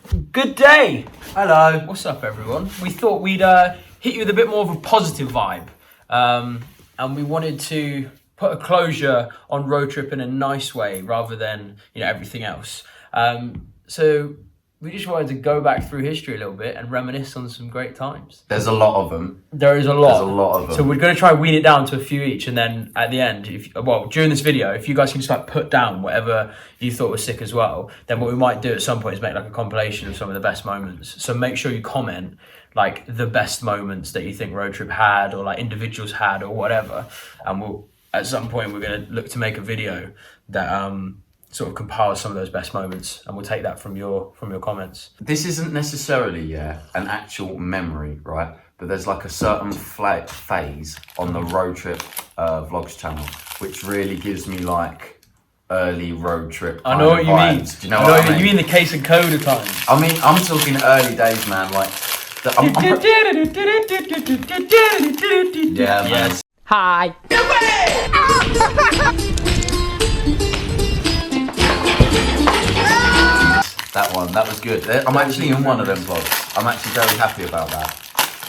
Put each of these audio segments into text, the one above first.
Good day. Hello. What's up, everyone? We thought we'd hit you with a bit more of a positive vibe, and we wanted to put a closure on road trip in a nice way rather than everything else. So we just wanted to go back through history a little bit and reminisce on some great times. There's a lot of them. There is a lot. There's a lot of them. So we're going to try and wean it down to a few each, and then at the end, during this video, if you guys can just put down whatever you thought was sick as well, then what we might do at some point is make a compilation of some of the best moments. So make sure you comment the best moments that you think road trip had, or individuals had, or whatever. And at some point we're going to look to make a video that sort of compiles some of those best moments, and we'll take that from your comments. This isn't necessarily an actual memory, right? But there's a certain phase on the road trip vlogs channel which really gives me early road trip. I know what you mean. Do you know what I mean? You mean the case and coda times? I mean, I'm talking early days, man. Yeah, man. Yes. Hi. That was good. I'm actually in one of them vlogs. I'm actually very happy about that.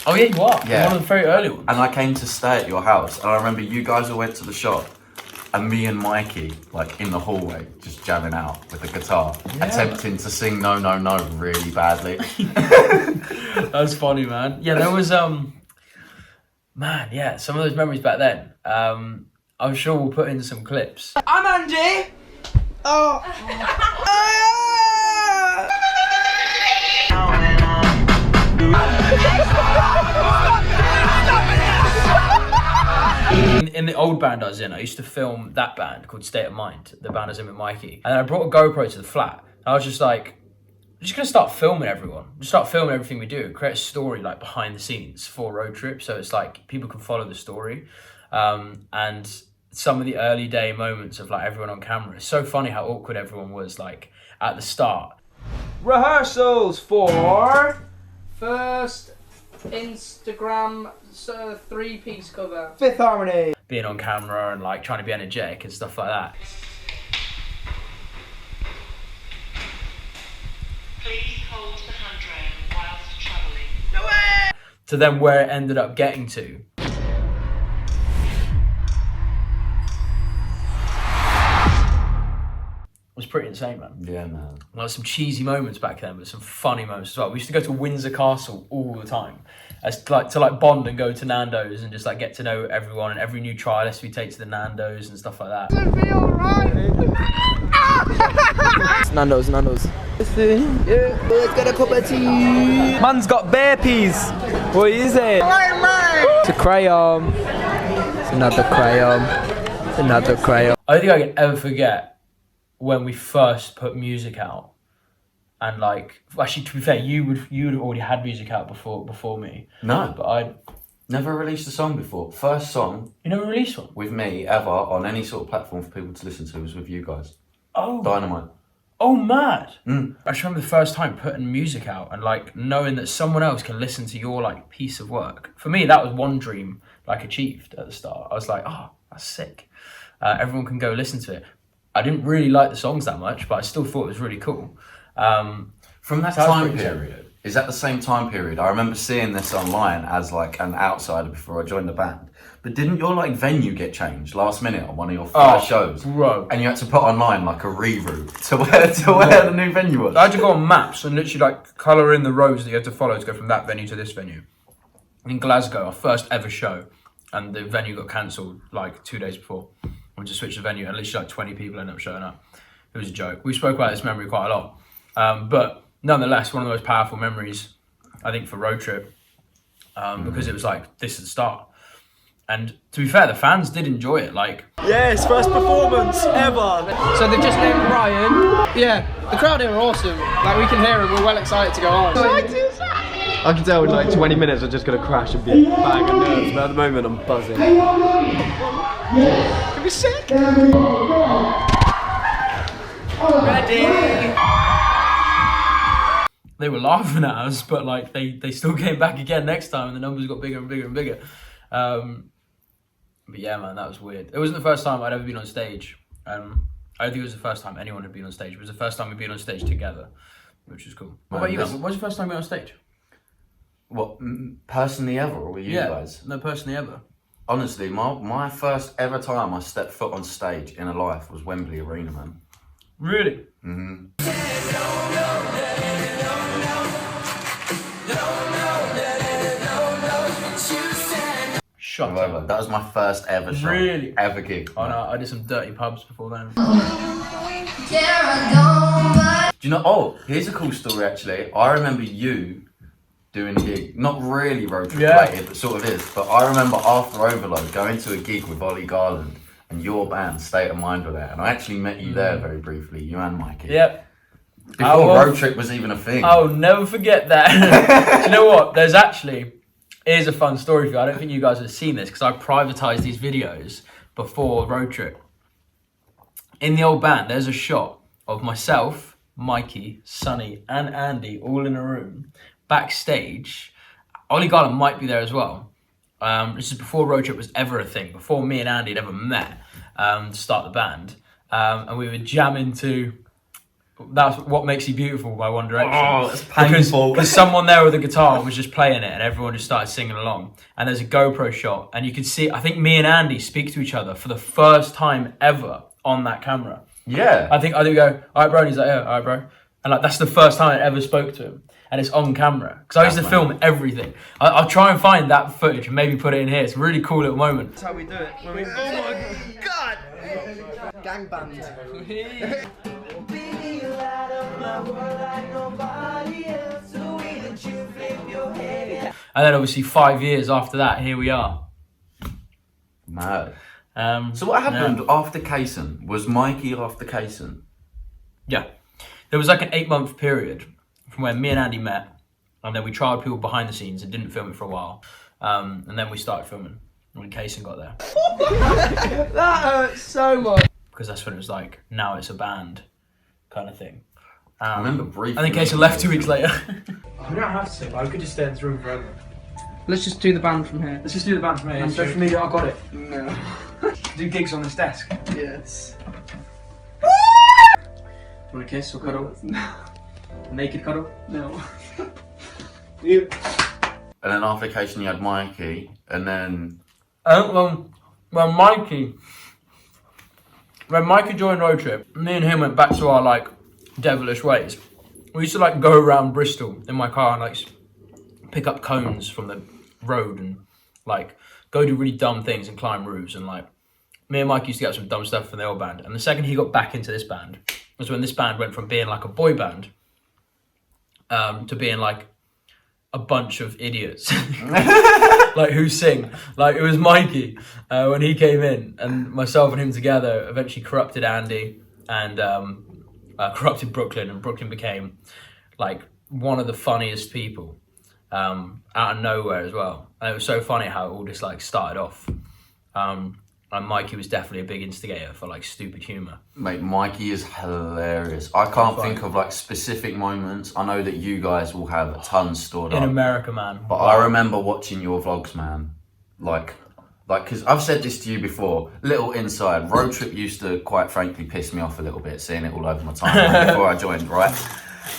Oh yeah, you are. Yeah. One of the very early ones. And I came to stay at your house, and I remember you guys all went to the shop, and me and Mikey, in the hallway, just jamming out with the guitar, attempting to sing No No No really badly. That was funny, man. Yeah, there was some of those memories back then. I'm sure we'll put in some clips. I'm Andy. Oh. In the old band I was in, I used to film that band called State of Mind, the band I was in with Mikey. And I brought a GoPro to the flat. I was just I'm just gonna start filming everyone. Just start filming everything we do. Create a story behind the scenes for road trip. So it's people can follow the story. And some of the early day moments of everyone on camera. It's so funny how awkward everyone was at the start. Rehearsals for first Instagram 3-piece cover. Fifth Harmony. Being on camera and trying to be energetic and stuff like that. Please hold the handrail whilst travelling. No way! To then where it ended up getting to. Was pretty insane, man. Yeah, man. There were some cheesy moments back then, but some funny moments as well. We used to go to Windsor Castle all the time, to bond and go to Nando's and just get to know everyone, and every new trialist we take to the Nando's and stuff like that. Nando's. Yeah, let's get a cup of tea. Man's got bear peas. What is it? It's a crayon. It's another crayon. It's another crayon. I don't think I can ever forget when we first put music out, and actually, to be fair, you would have already had music out before me. No, But I never released a song before. First song you never released one. with me ever on any sort of platform for people to listen to was with you guys. Oh, Dynamite. oh, mad! Mm. I just remember the first time putting music out and knowing that someone else can listen to your piece of work. For me, that was one dream achieved at the start. I was oh, that's sick. Everyone can go listen to it. I didn't really like the songs that much, but I still thought it was really cool. From that time period, is that the same time period? I remember seeing this online as an outsider before I joined the band. But didn't your venue get changed last minute on one of your first shows? Bro. And you had to put online a reroute to where the new venue was. I had to go on maps and literally colour in the roads that you had to follow to go from that venue to this venue. In Glasgow, our first ever show, and the venue got cancelled 2 days before. We just switched the venue, and literally 20 people ended up showing up. It was a joke. We spoke about this memory quite a lot. But nonetheless, one of the most powerful memories, I think, for road trip, because it was this is the start. And to be fair, the fans did enjoy it. Yes, first performance ever. So they've just named Ryan. Yeah, the crowd here are awesome. We can hear them. We're well excited to go on. I can tell in 20 minutes I'm just going to crash and be a bag of nerves, but at the moment I'm buzzing. Can we sick? Ready? They were laughing at us, but they still came back again next time, and the numbers got bigger and bigger and bigger. But yeah, man, that was weird. It wasn't the first time I'd ever been on stage. I don't think it was the first time anyone had been on stage. It was the first time we'd been on stage together. which was cool. What about you guys? What was your first time you went on stage? What, personally ever, or were you guys? No, personally ever. Honestly, my first ever time I stepped foot on stage in a life was Wembley Arena, man. Really? Shut up. That was my first ever show. Really? Ever gig. Oh no, I did some dirty pubs before then. Do you know, oh, here's a cool story actually. I remember you doing a gig, not really road trip related, but sort of is. But I remember after Overload going to a gig with Ollie Garland and your band, State of Mind, were there. And I actually met you there very briefly, you and Mikey. Yep. Before road trip was even a thing. I'll never forget that. You know what? Here's a fun story for you. I don't think you guys have seen this because I privatised these videos before road trip. In the old band, there's a shot of myself, Mikey, Sonny, and Andy all in a room backstage. Ollie Garland might be there as well. This is before road trip was ever a thing. Before me and Andy had ever met to start the band, and we were jamming to That's What Makes You Beautiful by One Direction. Oh, it's painful. Because someone there with a guitar was just playing it and everyone just started singing along. And there's a GoPro shot and you can see, I think me and Andy speak to each other for the first time ever on that camera. Yeah. I think we go, all right, bro. And he's like, yeah, all right, bro. And like, that's the first time I ever spoke to him. And it's on camera. Because I used to film everything. I'll try and find that footage and maybe put it in here. It's a really cool little moment. That's how we do it. Oh my god! Gangbang. And then obviously 5 years after that, here we are. Mad. So what happened after Kaysen? Was Mikey after Kaysen? Yeah. There was like an 8-month period from when me and Andy met, and then we tried people behind the scenes and didn't film it for a while. And then we started filming when Kaysen got there. That hurts so much. Because that's when it was like, now it's a band kind of thing. I remember briefly. I think Kaysen left 2 weeks later. We don't have to, but we could just stay in this room forever. Let's just do the band from here. Let's just do the band from here. And Social media, I got it. No. Do gigs on this desk. Yes. Want a kiss or cuddle? No. A naked cuddle? No. You. And then after Kaysen you had Mikey, and then... When Mikey joined Road Trip, me and him went back to our like devilish ways. We used to like go around Bristol in my car and like pick up cones from the road and like go do really dumb things and climb roofs, and like me and Mike used to get some dumb stuff from the old band. And the second he got back into this band was when this band went from being like a boy band to being like a bunch of idiots. Like who sing. Like it was Mikey when he came in, and myself and him together eventually corrupted Andy and corrupted Brooklyn, and Brooklyn became like one of the funniest people out of nowhere as well. And it was so funny how it all just like started off. And Mikey was definitely a big instigator for like stupid humour. Mate, Mikey is hilarious. I can't think of like specific moments. I know that you guys will have tons stored up. In America, man. But I remember watching your vlogs, man. Like, because I've said this to you before, little inside, road trip used to quite frankly piss me off a little bit, seeing it all over my timeline before I joined, right?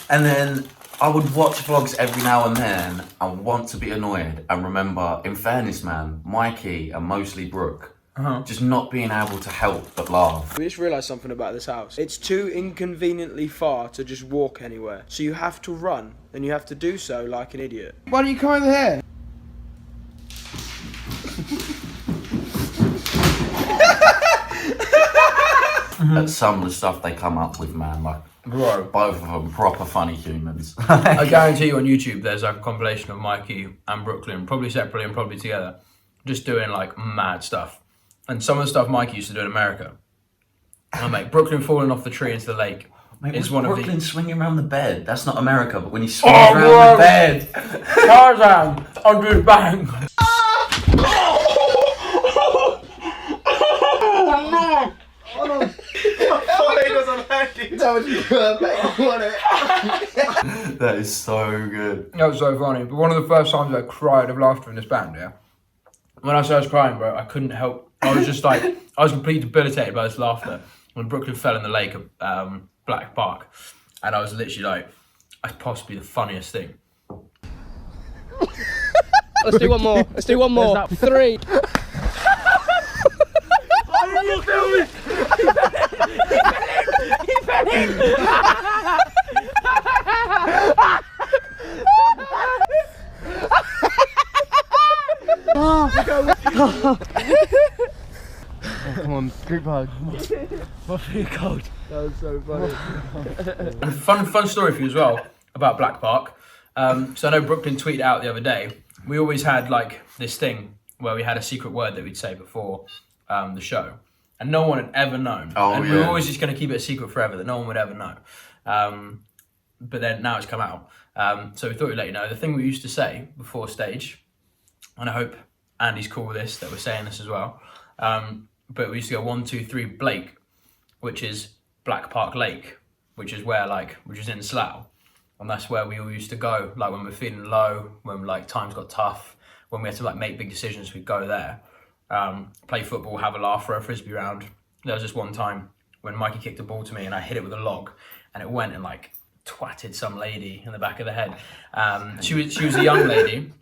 And then I would watch vlogs every now and then and want to be annoyed and remember, in fairness, man, Mikey and mostly Brooke, just not being able to help but laugh. We just realised something about this house. It's too inconveniently far to just walk anywhere. So you have to run, and you have to do so like an idiot. Why don't you come over here? At some of the stuff they come up with, man, like, Bro. both of them proper funny humans. I guarantee you on YouTube there's like a compilation of Mikey and Brooklyn, probably separately and probably together, just doing like mad stuff. And some of the stuff Mikey used to do in America. Oh mate, Brooklyn falling off the tree into the lake. Mate, is one Brooklyn of the... swinging around the bed. That's not America, but when he swings around the bed. Tarzan under his bang. That is so good. That was so funny. But one of the first times I cried of laughter in this band, yeah. When I started crying, bro, I couldn't help. I was just like, I was completely debilitated by this laughter when Brooklyn fell in the lake of Black Park. And I was literally like, That's possibly the funniest thing. Let's do one more. Let's do one more. 3. Come on, group hug. What's really cold? That was so funny. And fun story for you as well about Black Park. So I know Brooklyn tweeted out the other day. We always had like this thing where we had a secret word that we'd say before the show, and no one had ever known. And we were always just going to keep it a secret forever that no one would ever know. But then now it's come out. So we thought we'd let you know the thing we used to say before stage, and I hope Andy's cool with this that we're saying this as well. But we used to go 1, 2, 3 Blake, which is Black Park Lake, which is in Slough. And that's where we all used to go, like when we're feeling low, when like times got tough, when we had to like make big decisions, we'd go there, play football, have a laugh, throw a frisbee round. There was just one time when Mikey kicked a ball to me and I hit it with a log, and it went and like twatted some lady in the back of the head. She was a young lady,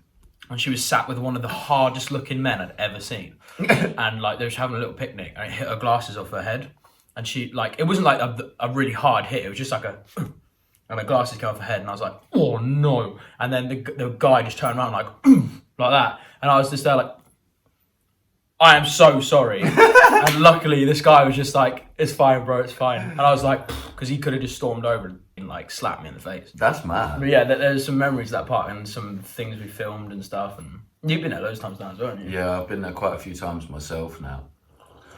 and she was sat with one of the hardest looking men I'd ever seen. And like they were having a little picnic, and it hit her glasses off her head, and she like it wasn't like a really hard hit, it was just like a. And the glasses came off her head, and I was like, oh no. And then the guy just turned around like that. And I was just there like, I am so sorry. And luckily this guy was just like, it's fine, bro, it's fine. And I was like, because he could have just stormed over and like slapped me in the face. That's mad. But yeah, there's some memories of that park and some things we filmed and stuff. And you've been there loads of times now as well, haven't you? Yeah, I've been there quite a few times myself now.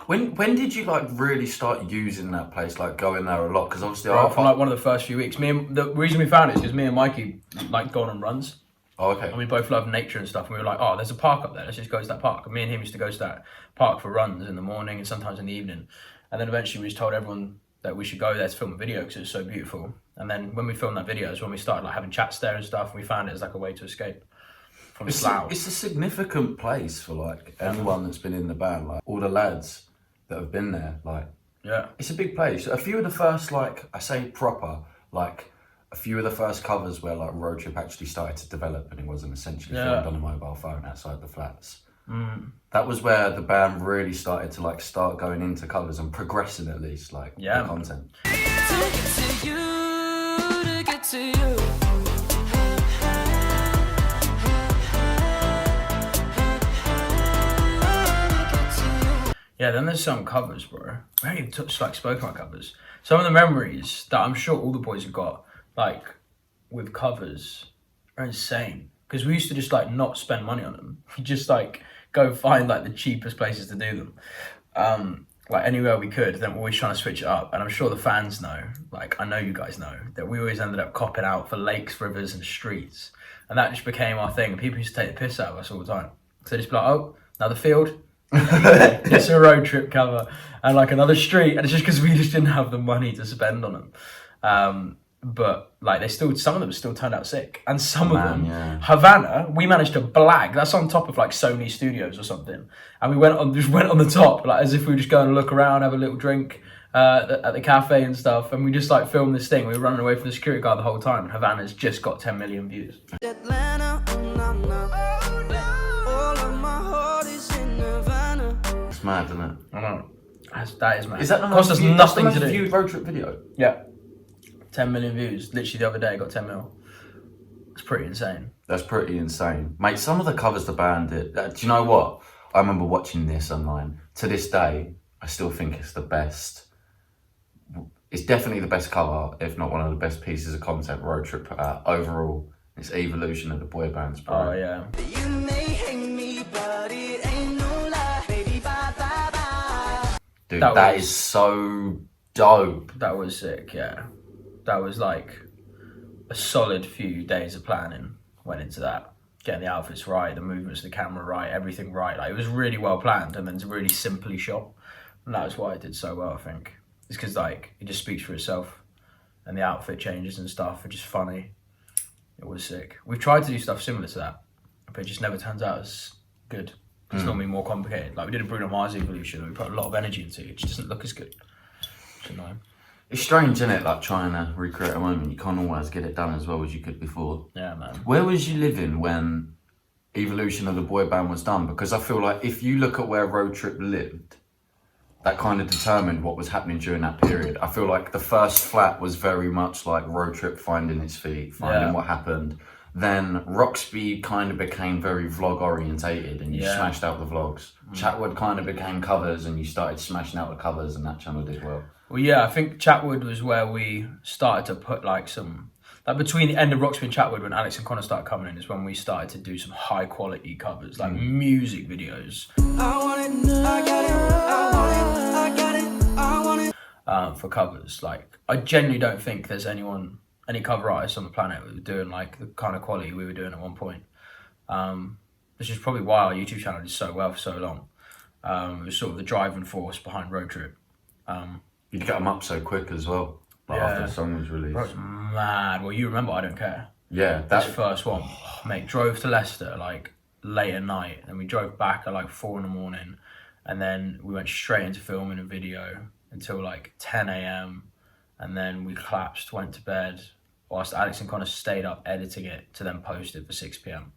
When did you like really start using that place, like going there a lot? Because obviously, from like one of the first few weeks. The reason we found it is because me and Mikey like going on runs. Oh, okay. And we both love nature and stuff. And we were like, oh, there's a park up there. Let's just go to that park. And me and him used to go to that park for runs in the morning and sometimes in the evening. And then eventually we just told everyone that we should go there to film a video because it was so beautiful. And then when we filmed that video is when we started like having chats there and stuff. And we found it as like a way to escape from Slough. It's a significant place for like anyone that's been in the band, like all the lads that have been there, like, yeah, it's a big place. A few of the first, like, I say proper, like, a few of the first covers where, like, Road Trip actually started to develop and it wasn't essentially filmed on a mobile phone outside the flats. That was where the band really started to, like, start going into covers and progressing at least, like, the content. To get to you. Yeah, then there's some covers, bro. We haven't even spoken about covers. Some of the memories that I'm sure all the boys have got, like, with covers are insane. Because we used to just, like, not spend money on them. We just, like, go find, like, the cheapest places to do them. Like, anywhere we could, then we're always trying to switch it up. And I'm sure the fans know, like, I know you guys know, that we always ended up copping out for lakes, rivers, and streets. And that just became our thing. People used to take the piss out of us all the time. So they'd just be like, oh, another field? It's a Road Trip cover and like another street, and it's just because we just didn't have the money to spend on them. But like some of them still turned out sick, and some of them, Havana, we managed to blag. That's on top of like Sony Studios or something, and we went on the top, like as if we were just going to look around, have a little drink at the cafe and stuff, and we just like filmed this thing. We were running away from the security guard the whole time, and Havana's just got 10 million views. Atlanta, It's mad, isn't it? I know. That is mad. Is that the cost us nothing to do? Viewed Road Trip video? Yeah. 10 million views. Literally the other day I got 10 mil. It's pretty insane. That's pretty insane. Mate, some of the covers the band did. Do you know what? I remember watching this online. To this day, I still think it's the best. It's definitely the best cover, if not one of the best pieces of content Road Trip put out overall. It's evolution of the boy bands, bro. Oh, yeah. You may hate me, but it ain't no lie. Baby, bye, bye, bye. Dude, that is so dope. That was sick, yeah. That was like a solid few days of planning went into that. Getting the outfits right, the movements of the camera right, everything right. Like, it was really well planned and then it's really simply shot. And that was why it did so well, I think. It's because like it just speaks for itself, and the outfit changes and stuff are just funny. It was sick. We've tried to do stuff similar to that, but it just never turns out as good. It's normally more complicated. Like we did a Bruno Mars evolution, and we put a lot of energy into it. It just doesn't look as good. It's annoying. It's strange, isn't it? Like trying to recreate a moment, you can't always get it done as well as you could before. Yeah, man. Where was you living when Evolution of the boy band was done? Because I feel like if you look at where Road Trip lived, that kind of determined what was happening during that period. I feel like the first flat was very much like Road Trip finding its feet, finding what happened. Then Roxby kind of became very vlog orientated and you smashed out the vlogs. Chatwood kind of became covers and you started smashing out the covers, and that channel did well. Well, yeah, I think Chatwood was where we started to put like some, like between the end of Roxby and Chatwood, when Alex and Connor started coming in, is when we started to do some high quality covers, like music videos. For covers, like I genuinely don't think there's any cover artist on the planet who were doing like the kind of quality we were doing at one point. Which is probably why our YouTube channel did so well for so long. It was sort of the driving force behind Road Trip. You'd get them up so quick as well, like after the song was released. Bro, it's mad. Well, you remember I Don't Care. Yeah, That's the first one. Oh, mate, drove to Leicester like late at night, and we drove back at like 4 a.m, and then we went straight into filming a video until like 10 a.m, and then we collapsed, went to bed, whilst Alex and Connor stayed up editing it to then post it for 6 p.m.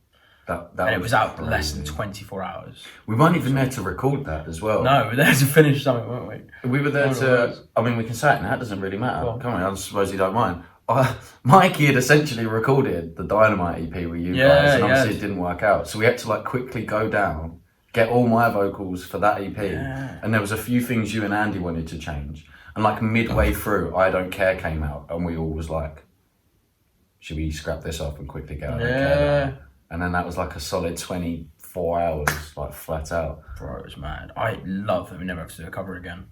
That and it was out crazy. less than 24 hours. We weren't even there to record that as well. No, we were there to finish something, weren't we? We were there to, I mean, we can say it now, it doesn't really matter. Come on, I suppose you don't mind. Mikey had essentially recorded the Dynamite EP with you guys, and obviously it didn't work out. So we had to like quickly go down, get all my vocals for that EP, and there was a few things you and Andy wanted to change. And like midway through, I Don't Care came out, and we all was like, should we scrap this off and quickly get I Don't Care down? And then that was like a solid 24 hours, like flat out. Bro, it was mad. I love that we never have to do a cover again.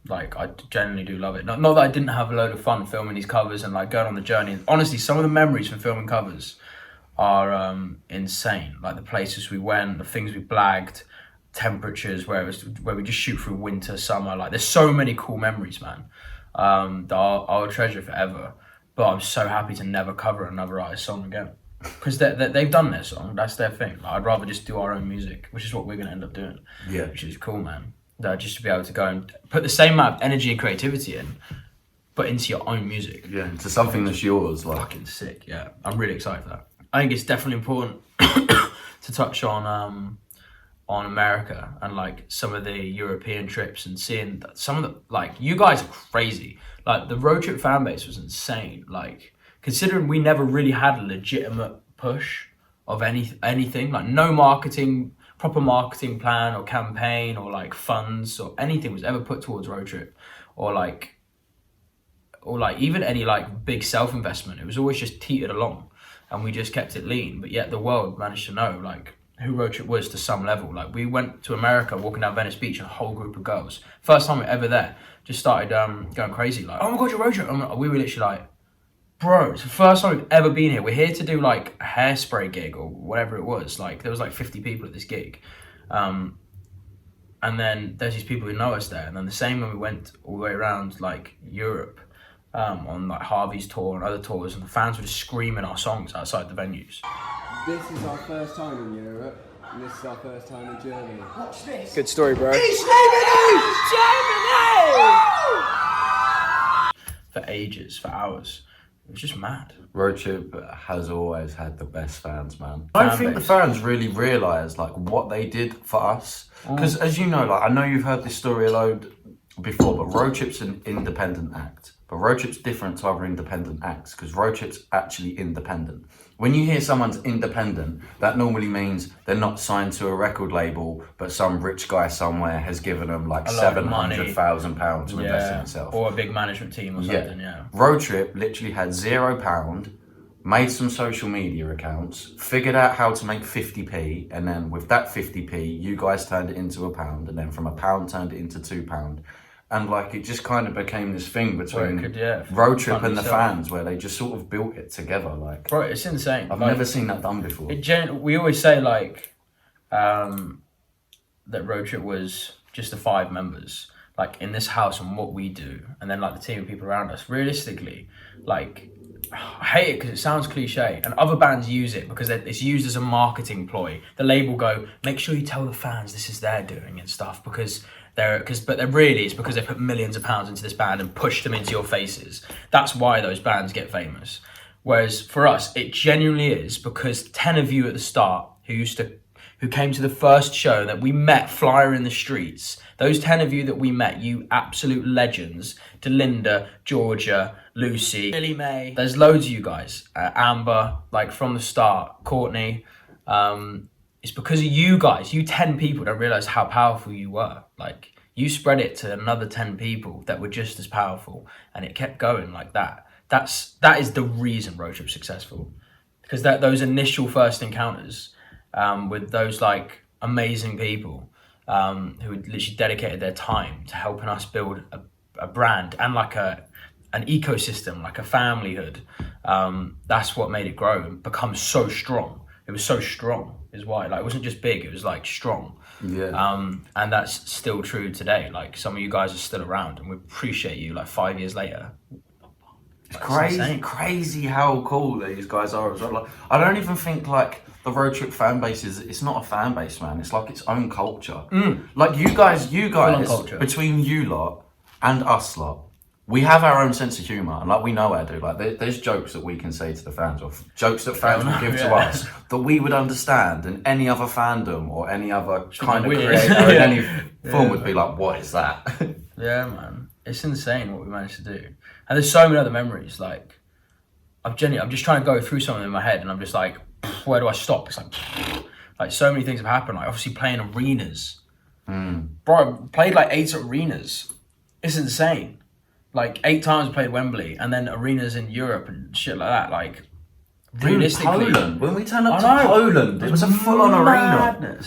Like, I genuinely do love it. Not that I didn't have a load of fun filming these covers and like going on the journey. Honestly, some of the memories from filming covers are insane. Like the places we went, the things we blagged, temperatures where we just shoot through winter, summer. Like, there's so many cool memories, man. That I'll treasure forever. But I'm so happy to never cover another artist's song again. Because they've done their song, that's their thing. Like, I'd rather just do our own music, which is what we're going to end up doing. Yeah. Which is cool, man. Just to be able to go and put the same amount of energy and creativity in, but into your own music. Yeah, into something that's yours. Like. Fucking sick, yeah. I'm really excited for that. I think it's definitely important to touch on America and like some of the European trips and seeing that some of the, like, you guys are crazy. Like, the Road Trip fan base was insane. Like, considering we never really had a legitimate push of anything, like no proper marketing plan or campaign or like funds or anything was ever put towards Road Trip, or like even any like big self-investment. It was always just teetered along and we just kept it lean, but yet the world managed to know like who Road Trip was to some level. Like, we went to America, walking down Venice Beach, and a whole group of girls, first time we were ever there, just started going crazy, like, oh my god, you're Road Trip. We were literally like, bro, it's the first time we've ever been here. We're here to do like a hairspray gig or whatever it was. Like, there was like 50 people at this gig. And then there's these people who know us there. And then the same when we went all the way around like Europe, on like Harvey's tour and other tours, and the fans were just screaming our songs outside the venues. This is our first time in Europe, and this is our first time in Germany. Watch this. Good story, bro. For ages, for hours. It was just mad. Road Trip has always had the best fans, man. I don't think the fans really realise like what they did for us. Because as you know, like, I know you've heard this story a load before, but Road Trip's an independent act. But Road Trip's different to other independent acts because Road Trip's actually independent. When you hear someone's independent, that normally means they're not signed to a record label, but some rich guy somewhere has given them like £700,000 to invest in itself. Or a big management team or something, yeah. Road Trip literally had £0, made some social media accounts, figured out how to make 50p, and then with that 50p, you guys turned it into £1, and then from £1 turned it into £2. And like, it just kind of became this thing between Road Trip and the fans, where they just sort of built it together. Like, bro, it's insane. I've never seen that done before. We always say like that Road Trip was just the 5 members, like in this house and what we do, and then like the team of people around us. Realistically, like, I hate it because it sounds cliche, and other bands use it because it's used as a marketing ploy. The label go, make sure you tell the fans this is their doing and stuff, because But they're really, it's because they put millions of pounds into this band and pushed them into your faces. That's why those bands get famous. Whereas for us, it genuinely is because 10 of you at the start who came to the first show that we met flyer in the streets, those 10 of you that we met, you absolute legends, Delinda, Georgia, Lucy, Billy May, there's loads of you guys, Amber, like from the start, Courtney, it's because of you guys, you 10 people don't realise how powerful you were. Like, you spread it to another 10 people that were just as powerful, and it kept going like that. That is the reason Road Trip's successful. Because those initial first encounters with those like amazing people who had literally dedicated their time to helping us build a brand and like an ecosystem, like a familyhood, that's what made it grow and become so strong. It was so strong is why. Like, it wasn't just big, it was like strong. Yeah. And that's still true today. Like, some of you guys are still around and we appreciate you like 5 years later. It's crazy how cool these guys are as well. Like, I don't even think like the Road Trip fan base it's not a fan base, man. It's like its own culture. Like you guys, between you lot and us lot, we have our own sense of humour, and like we know how to do. Like there's jokes that we can say to the fans, or jokes that fans will give to us that we would understand, and any other fandom or any other kind of creator in any form would be like, what is that? Yeah, man, it's insane what we managed to do. And there's so many other memories. Like, I'm just trying to go through something in my head, and I'm just like, where do I stop? It's like so many things have happened. Like, obviously playing arenas, bro. I played like 8 arenas. It's insane. Like 8 times I played Wembley, and then arenas in Europe and shit like that. Like, realistically, Poland. When we turned up to Poland, it was a full-on arena.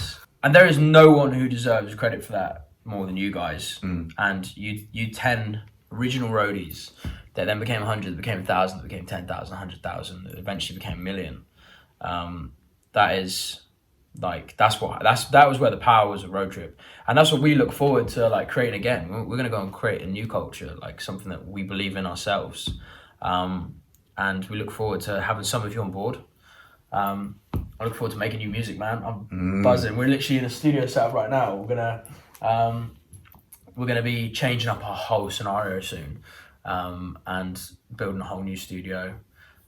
And there is no one who deserves credit for that more than you guys. And you 10 original roadies that then became 100, that became 1,000, that became 10,000, 100,000, that eventually became a million. That is like, that was where the power was of Road Trip, and that's what we look forward to like creating again. We're gonna go and create a new culture, like something that we believe in ourselves, and we look forward to having some of you on board. I look forward to making new music, man. I'm buzzing. We're literally in a studio setup right now. We're gonna be changing up our whole scenario soon, and building a whole new studio.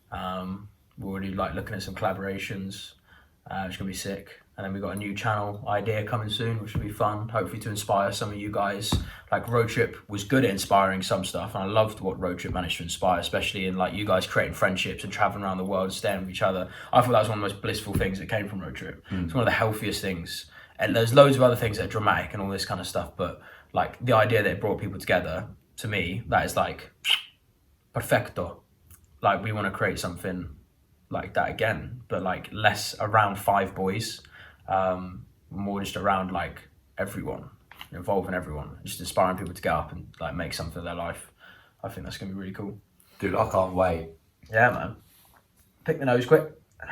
We're already like looking at some collaborations. It's gonna be sick. And then we've got a new channel idea coming soon, which will be fun, hopefully to inspire some of you guys. Like, Road Trip was good at inspiring some stuff, and I loved what Road Trip managed to inspire, especially in like you guys creating friendships and traveling around the world and staying with each other. I thought that was one of the most blissful things that came from Road Trip. It's one of the healthiest things. And there's loads of other things that are dramatic and all this kind of stuff, but like the idea that it brought people together, to me, that is like perfecto. Like, we want to create something like that again, but like less around 5 boys, more just around like everyone, involving everyone, just inspiring people to get up and like make something of their life. I think that's gonna be really cool. Dude, I can't wait. Yeah, man. Pick the nose quick.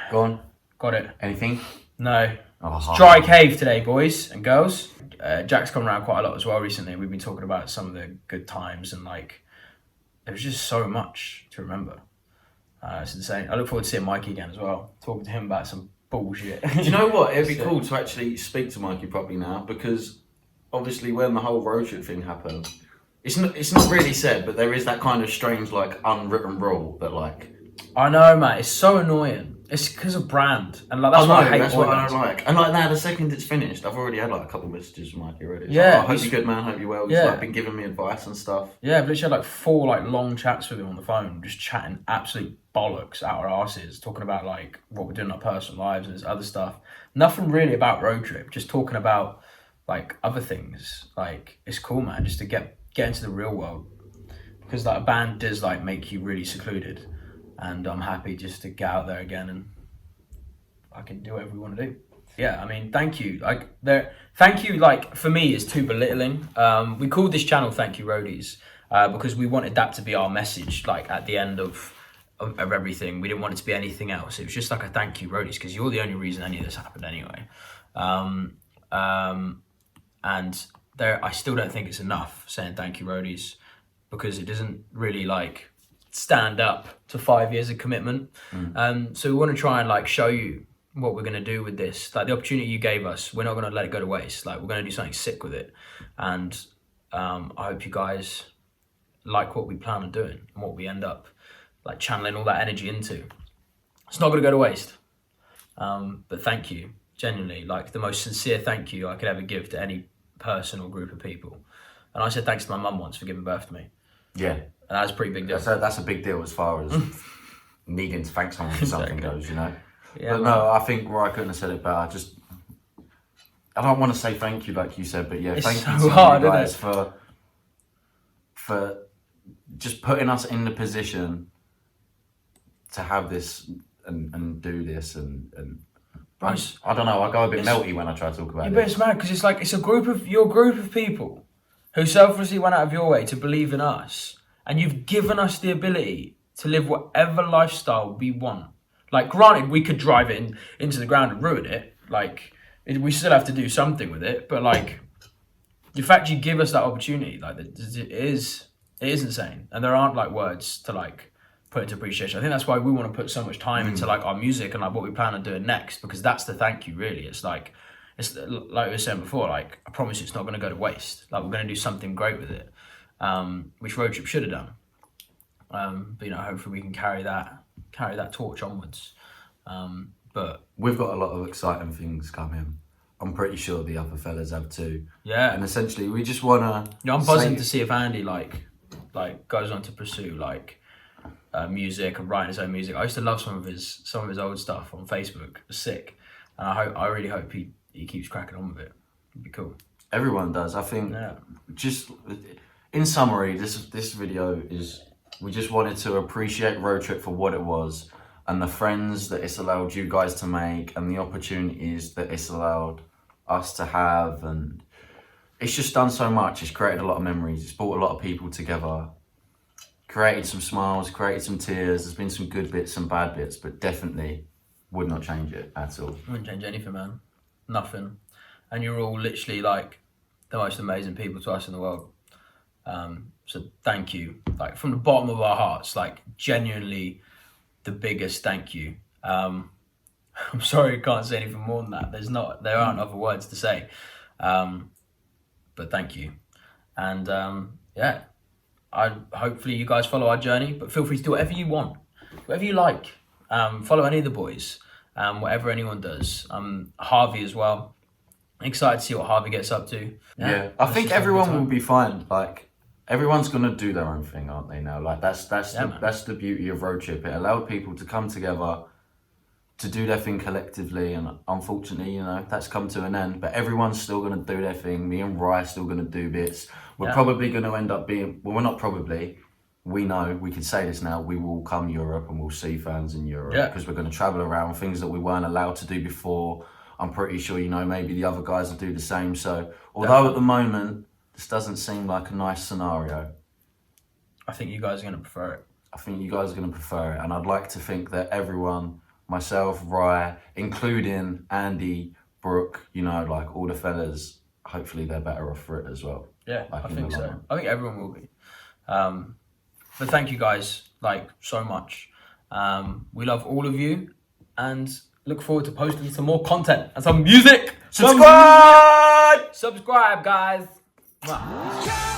Go on. Got it. Anything? No. Oh. It's dry cave today, boys and girls. Jack's come around quite a lot as well recently. We've been talking about some of the good times, and like, there was just so much to remember. It's insane. I look forward to seeing Mikey again as well. Talking to him about some bullshit. Do you know what? It'd be cool to actually speak to Mikey properly now, because obviously when the whole Road Trip thing happened, it's not really said, but there is that kind of strange like unwritten rule that like. I know, mate. It's so annoying. It's because of brand, and like that's what I hate. That's what I don't like. And like now, the second it's finished, I've already had like a couple of messages from Mikey already. It's Yeah, like, I hope you're good, man. Hope you're well. He's like been giving me advice and stuff. Yeah, I've literally had like 4 like long chats with him on the phone, just chatting absolute bollocks out our asses, talking about like what we're doing in our personal lives and this other stuff. Nothing really about Road Trip, just talking about like other things. Like, it's cool, man, just to get into the real world, because like a band does like make you really secluded, and I'm happy just to get out there again and I can do whatever we want to do. Yeah, I mean, thank you. Thank you, like, for me, is too belittling. We called this channel Thank You Roadies because we wanted that to be our message, like, at the end of everything. We didn't want it to be anything else. It was just like a thank you, Roadies, because you're the only reason any of this happened anyway. And I still don't think it's enough saying thank you, Roadies, because it doesn't really, like, stand up to 5 years of commitment. So we want to try and, like, show you what we're gonna do with this. Like the opportunity you gave us, we're not gonna let it go to waste. Like we're gonna do something sick with it, and I hope you guys like what we plan on doing and what we end up like channeling all that energy into. It's not gonna go to waste. But thank you, genuinely, like the most sincere thank you I could ever give to any person or group of people. And I said thanks to my mum once for giving birth to me. Yeah. And that's a pretty big deal. That's a big deal as far as needing to thank someone for something Exactly. goes, you know. Yeah, But no, I think Roy couldn't have said it better. I don't want to say thank you like you said, but yeah, It's thank so you to hard, you isn't guys it? for just putting us in the position to have this and do this and I don't know. I go a bit melty when I try to talk about Yeah, it. but it's mad because it's like your group of people who selflessly went out of your way to believe in us, and you've given us the ability to live whatever lifestyle we want. Like, granted, we could drive it into the ground and ruin it. Like, we still have to do something with it. But like, the fact you give us that opportunity, like, it is insane. And there aren't like words to like put into appreciation. I think that's why we want to put so much time into like our music and like what we plan on doing next, because that's the thank you really. It's like we were saying before, like I promise you it's not going to go to waste. Like we're going to do something great with it, which Road Trip should have done. But you know, hopefully we can carry that torch onwards. But We've got a lot of exciting things coming. I'm pretty sure the other fellas have too. yeah, And essentially, we just wanna. I'm buzzing to see if Andy like goes on to pursue like music and writing his own music. I used to love some of his old stuff on Facebook. It was sick, and I really hope he keeps cracking on with it. It'd be cool. Everyone does. I think. Yeah. Just in summary, this video is. We just wanted to appreciate Road Trip for what it was, and the friends that it's allowed you guys to make, and the opportunities that it's allowed us to have, and it's just done so much. It's created a lot of memories. It's brought a lot of people together. Created some smiles, created some tears. There's been some good bits, some bad bits, but definitely would not change it at all. Wouldn't change anything, man. Nothing. And you're all literally like the most amazing people to us in the world. So thank you, like from the bottom of our hearts, like genuinely the biggest thank you. I'm sorry I can't say anything more than that. There aren't other words to say. But thank you. And yeah, hopefully you guys follow our journey, but feel free to do whatever you want, whatever you like. Follow any of the boys, whatever anyone does. Harvey as well. Excited to see what Harvey gets up to. Yeah, I think everyone will be fine. Like everyone's gonna do their own thing, aren't they? Now, like that's the beauty of Road Trip. It allowed people to come together to do their thing collectively, and unfortunately, you know, that's come to an end. But everyone's still gonna do their thing. Me and Rye are still gonna do bits. We're probably gonna end up being. Well, we're not probably. We know we can say this now. We will come Europe and we'll see fans in Europe because we're gonna travel around, things that we weren't allowed to do before. I'm pretty sure, you know, maybe the other guys will do the same. So, although at the moment, this doesn't seem like a nice scenario, I think you guys are going to prefer it. I think you guys are going to prefer it. And I'd like to think that everyone, myself, Rye, including Andy, Brooke, you know, like all the fellas, hopefully they're better off for it as well. Yeah, like I in think the long so. run. I think everyone will be. But thank you guys, like, so much. We love all of you, and look forward to posting some more content and some music. Subscribe! Subscribe, guys. Mwah.